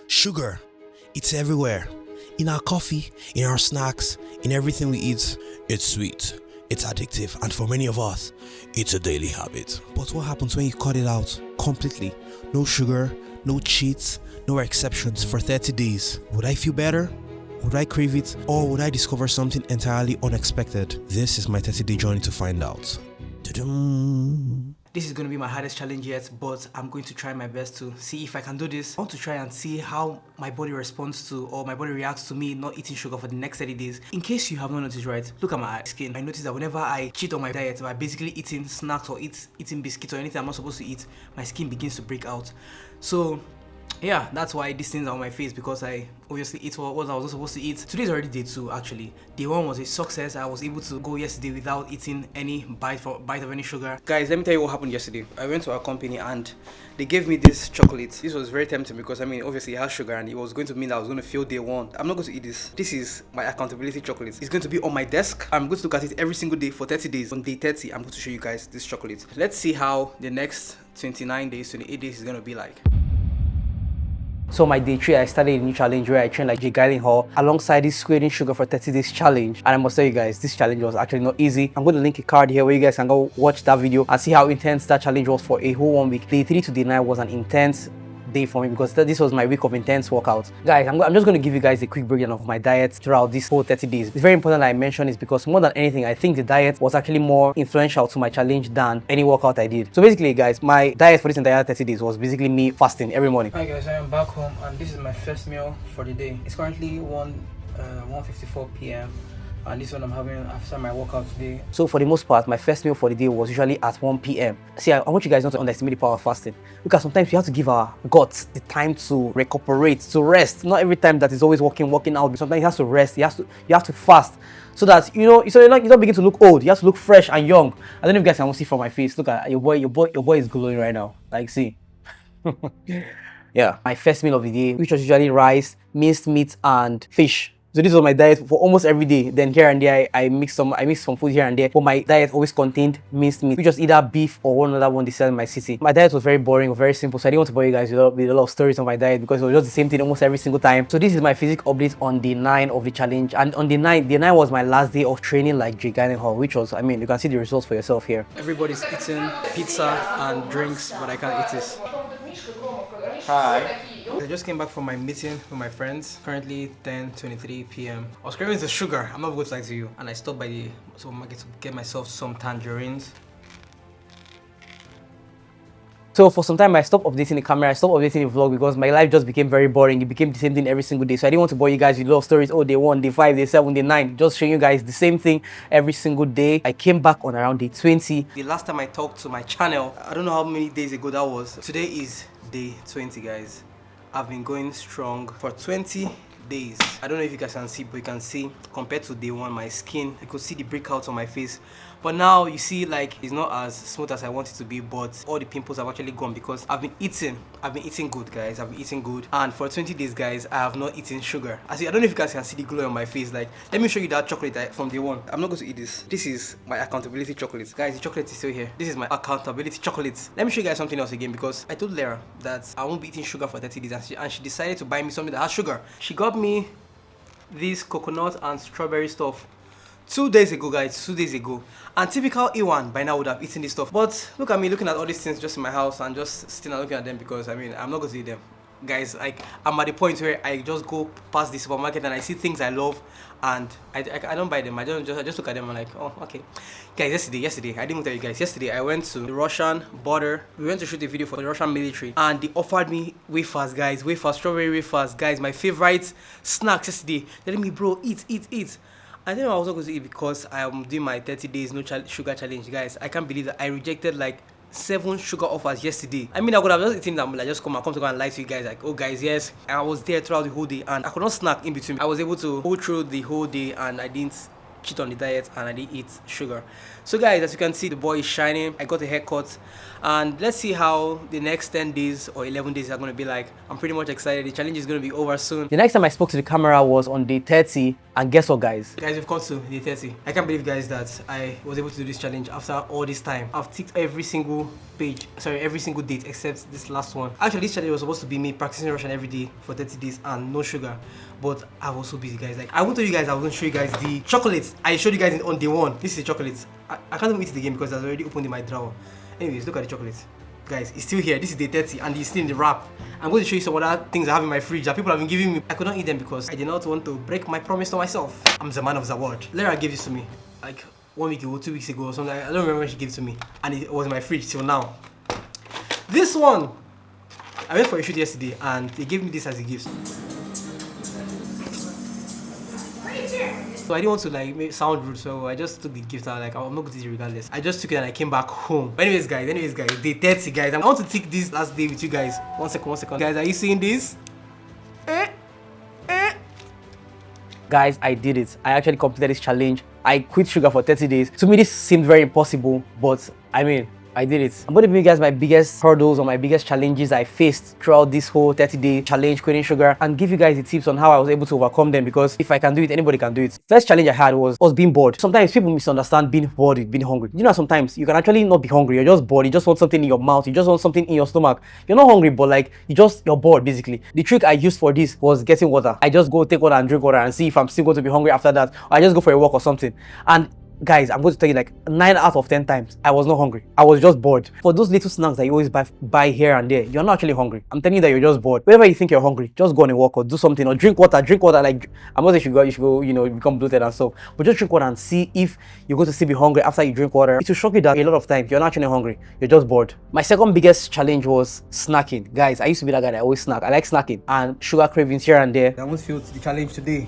Sugar, it's everywhere. In our coffee, in our snacks, in everything we eat. It's sweet, it's addictive, and for many of us, it's a daily habit. But what happens when you cut it out completely? No sugar, no cheats, no exceptions for 30 days. Would I feel better? Would I crave it? Or would I discover something entirely unexpected? This is my 30-day journey to find out. Ta-dum. This is going to be my hardest challenge yet, but I'm going to try my best to see if I can do this. I want to try and see how my body responds to, or my body reacts to me not eating sugar for the next 30 days. In case you have not noticed, right, look at my skin. I noticed that whenever I cheat on my diet by basically eating snacks or eating biscuits or anything I'm not supposed to eat, my skin begins to break out. So yeah, that's why these things are on my face, because I obviously ate what I was not supposed to eat. Today's already day 2 actually. Day 1 was a success. I was able to go yesterday without eating any bite of any sugar. Guys, let me tell you what happened yesterday. I went to our company and they gave me this chocolate. This was very tempting because I mean obviously it has sugar and it was going to mean that I was going to fail day 1. I'm not going to eat this. This is my accountability chocolate. It's going to be on my desk. I'm going to look at it every single day for 30 days. On day 30, I'm going to show you guys this chocolate. Let's see how the next 29 days, 28 days is going to be like. So my day 3, I started a new challenge where I trained like Jay Hall alongside this squaring sugar for 30 days challenge. And I must tell you guys, this challenge was actually not easy. I'm going to link a card here where you guys can go watch that video and see how intense that challenge was for a whole 1 week. Day 3 to day 9 was an intense day for me because this was my week of intense workouts. Guys, I'm just going to give you guys a quick breakdown of my diet throughout this whole 30 days. It's very important that I mention this because more than anything, I think the diet was actually more influential to my challenge than any workout I did. So basically, guys, my diet for this entire 30 days was basically me fasting every morning. Hi guys, I am back home and this is my first meal for the day. It's currently 1:54 p.m. and this one I'm having after my workout today. So for the most part, my first meal for the day was usually at 1 p.m. See, I want you guys not to underestimate the power of fasting, because sometimes you have to give our guts the time to recuperate, to rest. Not every time that is always working out, but sometimes you have to rest, you have to fast, so that you don't begin to look old. You have to look fresh and young. I don't know if you guys can see from my face. Look at your boy is glowing right now. Like, see. Yeah, my first meal of the day, which was usually rice, minced meat, and fish. So this was my diet for almost every day. Then here and there, I mixed some food here and there. But my diet always contained minced meat, which was either beef or one other one they sell in my city. My diet was very boring or very simple, so I didn't want to bore you guys with a lot of stories on my diet because it was just the same thing almost every single time. So this is my physique update on day 9 of the challenge. And on day 9 was my last day of training like Jay Hall, which was, I mean, you can see the results for yourself here. Everybody's eating pizza and drinks, but I can't eat this. Hi. I just came back from my meeting with my friends. Currently 10:23 p.m. I was craving the sugar. I'm not going to lie to you. And I stopped by the supermarket to get myself some tangerines. So for some time I stopped updating the camera, I stopped updating the vlog because my life just became very boring. It became the same thing every single day. So I didn't want to bore you guys with a lot of stories. Oh, day 1, day 5, day 7, day 9. Just showing you guys the same thing every single day. I came back on around day 20. The last time I talked to my channel, I don't know how many days ago that was. Today is day 20, guys. I've been going strong for 20 days. I don't know if you guys can see, but you can see compared to day 1, my skin, you could see the breakouts on my face. But now you see, like, it's not as smooth as I want it to be, but all the pimples have actually gone because I've been eating good, guys. I've been eating good, and for 20 days, guys, I have not eaten sugar. I don't know if you guys can see the glow on my face. Like, let me show you that chocolate from day 1. I'm not going to eat this. This is my accountability chocolate, guys. The chocolate is still here. This is my accountability chocolate. Let me show you guys something else again, because I told Lara that I won't be eating sugar for 30 days, and she decided to buy me something that has sugar. She got me this coconut and strawberry stuff 2 days ago, guys. 2 days ago. And typical Iwan by now would have eaten this stuff. But look at me looking at all these things just in my house and just still looking at them because I mean I'm not going to eat them. Guys, like, I'm at the point where I just go past the supermarket and I see things I love and I don't buy them. I just look at them and I'm like, oh, okay. Guys, yesterday, I didn't tell you guys, yesterday I went to the Russian border. We went to shoot a video for the Russian military and they offered me wafers, guys. Wafers, strawberry wafers, guys, my favorite snacks yesterday. They're telling me, bro, eat. I think I was not going to eat because I am doing my 30 days no sugar challenge, guys. I can't believe that I rejected like 7 sugar offers yesterday. I mean, I could have just eaten them, like just come to go and lie to you guys, like, oh guys, yes, I was there throughout the whole day and I could not snack in between. I was able to go through the whole day and I didn't cheat on the diet and I didn't eat sugar. So guys, as you can see, the boy is shining. I got a haircut, and let's see how the next 10 days or 11 days are going to be like. I'm pretty much excited. The challenge is going to be over soon. The next time I spoke to the camera was on day 30, and guess what, guys? Guys, we've come to day 30. I can't believe, guys, that I was able to do this challenge after all this time. I've ticked every single every single date except this last one. Actually, this challenge was supposed to be me practicing Russian every day for 30 days and no sugar, but I was so busy, guys. Like, I won't tell you guys, I was going to show you guys the chocolate I showed you guys on day 1. This is the chocolate. I can't even eat it again because it's already opened in my drawer. Anyways, look at the chocolate. Guys, it's still here. This is day 30 and it's still in the wrap. I'm going to show you some other things I have in my fridge that people have been giving me. I could not eat them because I did not want to break my promise to myself. I'm the man of the word. Lara gave this to me like 1 week ago, 2 weeks ago or something. I don't remember when she gave it to me, and it was in my fridge till now. This one, I went for a shoot yesterday and they gave me this as a gift. So I didn't want to like sound rude, so I just took the gift out. Like, I'm not going to eat it regardless. I just took it and I came back home. But anyways guys, day 30, guys. I want to take this last day with you guys. One second. Guys, are you seeing this? Guys, I did it. I actually completed this challenge. I quit sugar for 30 days. To me, this seemed very impossible, but I mean, I did it. I'm going to give you guys my biggest hurdles or my biggest challenges I faced throughout this whole 30-day challenge quitting sugar, and give you guys the tips on how I was able to overcome them, because if I can do it, anybody can do it. First challenge I had was being bored. Sometimes people misunderstand being bored with being hungry. You know, sometimes you can actually not be hungry. You're just bored. You just want something in your mouth. You just want something in your stomach. You're not hungry, but like you're bored basically. The trick I used for this was getting water. I just go take water and drink water and see if I'm still going to be hungry after that, or I just go for a walk or something. And guys, I'm going to tell you, like 9 out of 10 times, I was not hungry. I was just bored. For those little snacks that you always buy here and there, you're not actually hungry. I'm telling you that you're just bored. Whenever you think you're hungry, just go on a walk or do something, or drink water. Like, I'm not saying you should go, you know, become bloated and stuff, but just drink water and see if you're going to still be hungry after you drink water. It will shock you that a lot of times you're not actually hungry. You're just bored. My second biggest challenge was snacking. Guys, I used to be that guy that always snack. I like snacking and sugar cravings here and there. I almost failed the challenge today.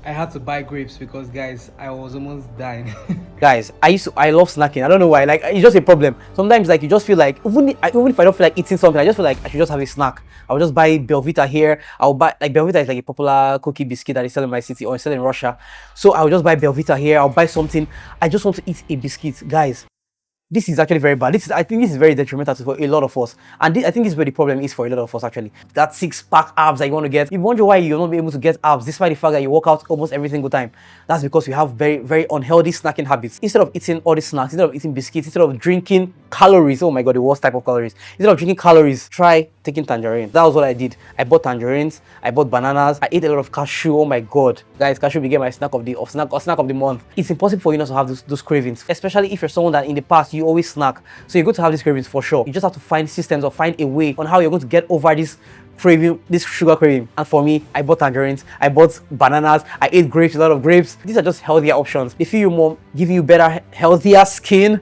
I had to buy grapes because, guys, I was almost dying. Guys, I love snacking. I don't know why. Like, it's just a problem. Sometimes, like, you just feel like, even if I don't feel like eating something, I just feel like I should just have a snack. I'll just buy Belvita here. I'll buy, like, Belvita is like a popular cookie biscuit that is selling in my city or selling in Russia. So I'll just buy Belvita here. I'll buy something. I just want to eat a biscuit. Guys, this is actually very bad. I think this is very detrimental for a lot of us. And I think this is where the problem is for a lot of us, actually. That 6-pack abs that you want to get. If you wonder why you're not able to get abs, despite the fact that you work out almost every single time, that's because you have very, very unhealthy snacking habits. Instead of eating all these snacks, instead of eating biscuits, instead of drinking calories, oh my god, the worst type of calories. Instead of drinking calories, try taking tangerine. That was what I did. I bought tangerines, I bought bananas, I ate a lot of cashew. Oh my god. Guys, cashew became my snack of the month. It's impossible for you not to have those cravings, especially if you're someone that in the past you always snack. So you're going to have these cravings for sure. You just have to find systems or find a way on how you're going to get over this craving, this sugar craving. And for me, I bought tangerines, I bought bananas, I ate grapes, a lot of grapes. These are just healthier options. They feel you more, giving you better, healthier skin,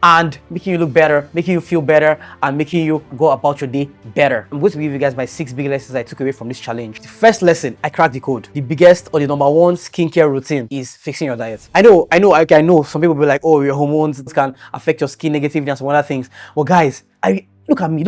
and making you look better, making you feel better, and making you go about your day better. I'm going to give you guys my 6 big lessons I took away from this challenge. The first lesson, I cracked the code. The biggest or the number one skincare routine is fixing your diet. I know some people will be like, oh, your hormones can affect your skin negatively and some other things. Well, guys, look at me,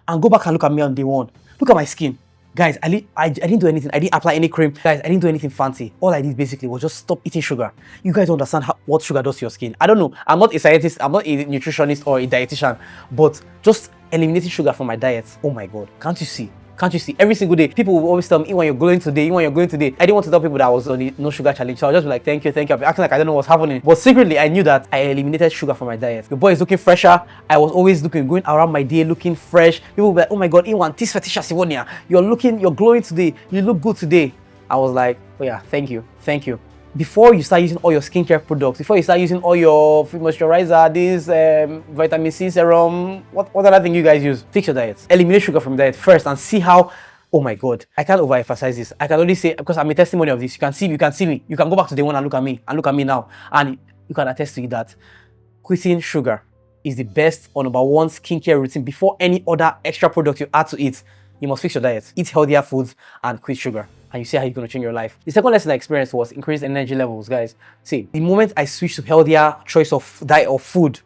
and go back and look at me on day 1. Look at my skin. Guys, I didn't do anything. I didn't apply any cream. Guys, I didn't do anything fancy. All I did basically was just stop eating sugar. You guys don't understand what sugar does to your skin. I don't know. I'm not a scientist. I'm not a nutritionist or a dietitian. But just eliminating sugar from my diet. Oh my god. Can't you see? Can't you see? Every single day, people will always tell me, when you're glowing today, when you're glowing today. I didn't want to tell people that I was on the no sugar challenge. So I'll just be like, thank you. I'll be acting like I don't know what's happening. But secretly, I knew that I eliminated sugar from my diet. The boy is looking fresher. I was always going around my day looking fresh. People will be like, oh my god, Iwan, this fetisha Sivonia. You're glowing today. You look good today. I was like, oh yeah, thank you. Before you start using all your skincare products, before you start using all your moisturizer, this vitamin C serum, what other thing you guys use? Fix your diet. Eliminate sugar from diet first and see how. Oh my god, I can't overemphasize this. I can only say, because I'm a testimony of this. You can see me. You can go back to day 1 and look at me now, and you can attest to it that quitting sugar is the best or number one skincare routine. Before any other extra product you add to it, you must fix your diet, eat healthier foods, and quit sugar. And you see how you're going to change your life. The second lesson I experienced was increased energy levels, guys. See, the moment I switched to healthier choice of diet or food,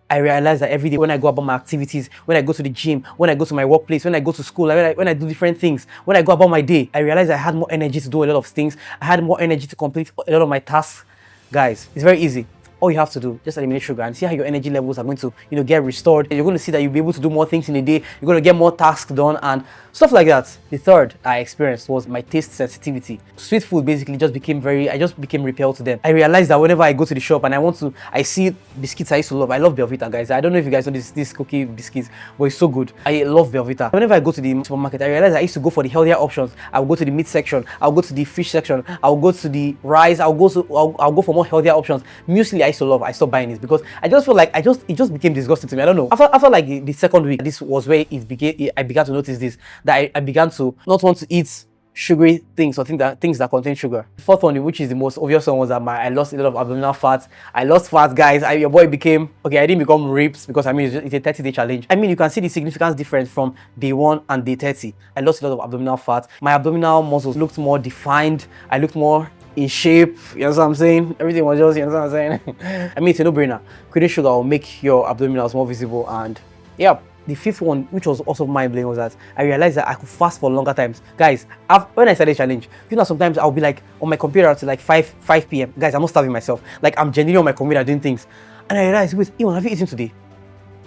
I realized that every day when I go about my activities, when I go to the gym, when I go to my workplace, when I go to school, when I do different things, when I go about my day, I realized I had more energy to do a lot of things. I had more energy to complete a lot of my tasks. Guys, it's very easy. All you have to do, just eliminate sugar and see how your energy levels are going to, get restored. You're going to see that you'll be able to do more things in a day. You're going to get more tasks done and stuff like that. The third I experienced was my taste sensitivity. Sweet food basically I just became repelled to them. I realized that whenever I go to the shop and I see biscuits I used to love. I love Belvita, guys. I don't know if you guys know this cookie biscuits, but it's so good. I love Belvita. Whenever I go to the supermarket, I realize I used to go for the healthier options. I'll go to the meat section. I'll go to the fish section. I'll go to the rice. I'll go for more healthier options. Muesli I used to love. I stopped buying it because I just feel like it just became disgusting to me. I don't know. After like the second week, this was where I began to notice this, that I began to not want to eat sugary things or things that contain sugar. The fourth one, which is the most obvious one, was that I lost a lot of abdominal fat. I lost fat, guys. Your boy became okay. I didn't become ripped because it's a 30-day challenge. I mean, you can see the significant difference from day 1 and day 30. I lost a lot of abdominal fat. My abdominal muscles looked more defined. I looked more in shape. You know what I'm saying? Everything was just, you know what I'm saying? I mean, it's a no-brainer. Quitting sugar will make your abdominals more visible. And yeah, the fifth one, which was also mind-blowing, was that I realized that I could fast for longer times. Guys, when I started challenge, sometimes I'll be like on my computer until like 5 p.m. Guys, I'm not starving myself. Like, I'm genuinely on my computer doing things. And I realized, wait, Iwan, have you eaten today?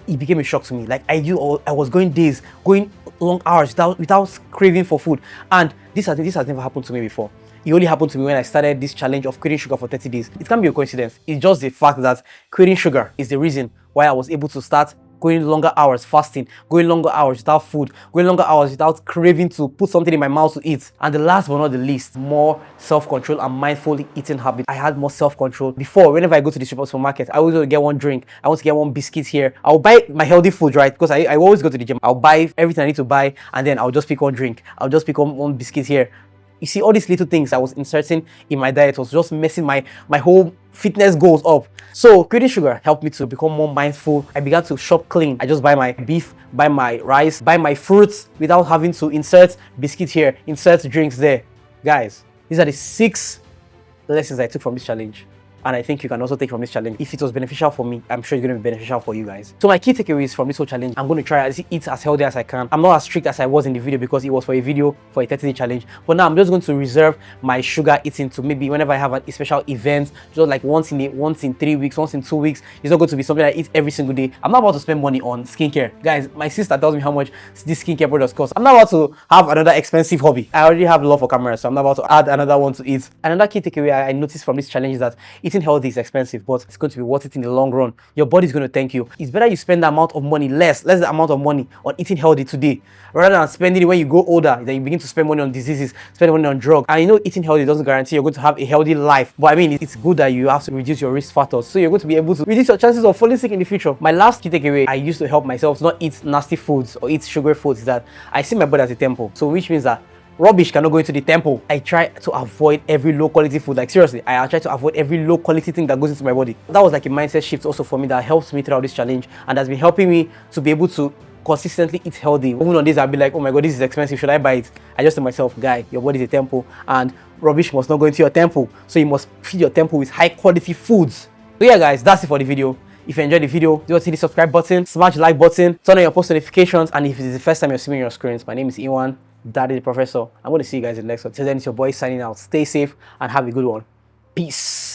It became a shock to me. Like, I was going days, going long hours without craving for food. And this has never happened to me before. It only happened to me when I started this challenge of quitting sugar for 30 days. It can't be a coincidence. It's just the fact that quitting sugar is the reason why I was able to start going longer hours fasting, going longer hours without food, going longer hours without craving to put something in my mouth to eat. And the last but not the least, more self-control and mindful eating habit. I had more self-control. Before, whenever I go to the supermarket, I always want to get one drink. I want to get one biscuit here. I'll buy my healthy food, right? Because I always go to the gym. I'll buy everything I need to buy and then I'll just pick one drink. I'll just pick one biscuit here. You see, all these little things I was inserting in my diet was just messing my whole fitness goals up. So quitting sugar helped me to become more mindful. I began to shop clean. I just buy my beef, buy my rice, buy my fruits without having to insert biscuits here, insert drinks there. Guys, these are the 6 lessons I took from this challenge. And I think you can also take from this challenge. If it was beneficial for me, I'm sure it's going to be beneficial for you guys. So my key takeaways from this whole challenge, I'm going to try to eat as healthy as I can. I'm not as strict as I was in the video because it was for a video for a 30-day challenge. But now I'm just going to reserve my sugar eating to maybe whenever I have a special event, just like once in 3 weeks, once in 2 weeks. It's not going to be something I eat every single day. I'm not about to spend money on skincare. Guys, my sister tells me how much these skincare products cost. I'm not about to have another expensive hobby. I already have love for cameras, so I'm not about to add another one to eat. Another key takeaway I noticed from this challenge is that eating healthy is expensive, but it's going to be worth it in the long run. Your body's going to thank you. It's better you spend the amount of money, less the amount of money on eating healthy today, rather than spending it when you go older. Then you begin to spend money on diseases, spend money on drugs. And eating healthy doesn't guarantee you're going to have a healthy life. But I mean, it's good that you have to reduce your risk factors, so you're going to be able to reduce your chances of falling sick in the future. My last key takeaway I used to help myself not eat nasty foods or eat sugary foods is that I see my body as a temple. So which means that rubbish cannot go into the temple. I try to avoid every low quality food. Like seriously, I try to avoid every low quality thing that goes into my body. That was like a mindset shift also for me that helps me throughout this challenge and has been helping me to be able to consistently eat healthy. Even on days I'll be like, oh my god, this is expensive, should I buy it? I just tell myself, guy, your body is a temple and rubbish must not go into your temple. So you must feed your temple with high quality foods. So yeah guys, that's it for the video. If you enjoyed the video, do hit the subscribe button, smash the like button, turn on your post notifications, and if it's the first time you're seeing your screens, my name is Iwan, Daddy the Professor. I'm going to see you guys in the next one. Till then, it's your boy signing out. Stay safe and have a good one. Peace.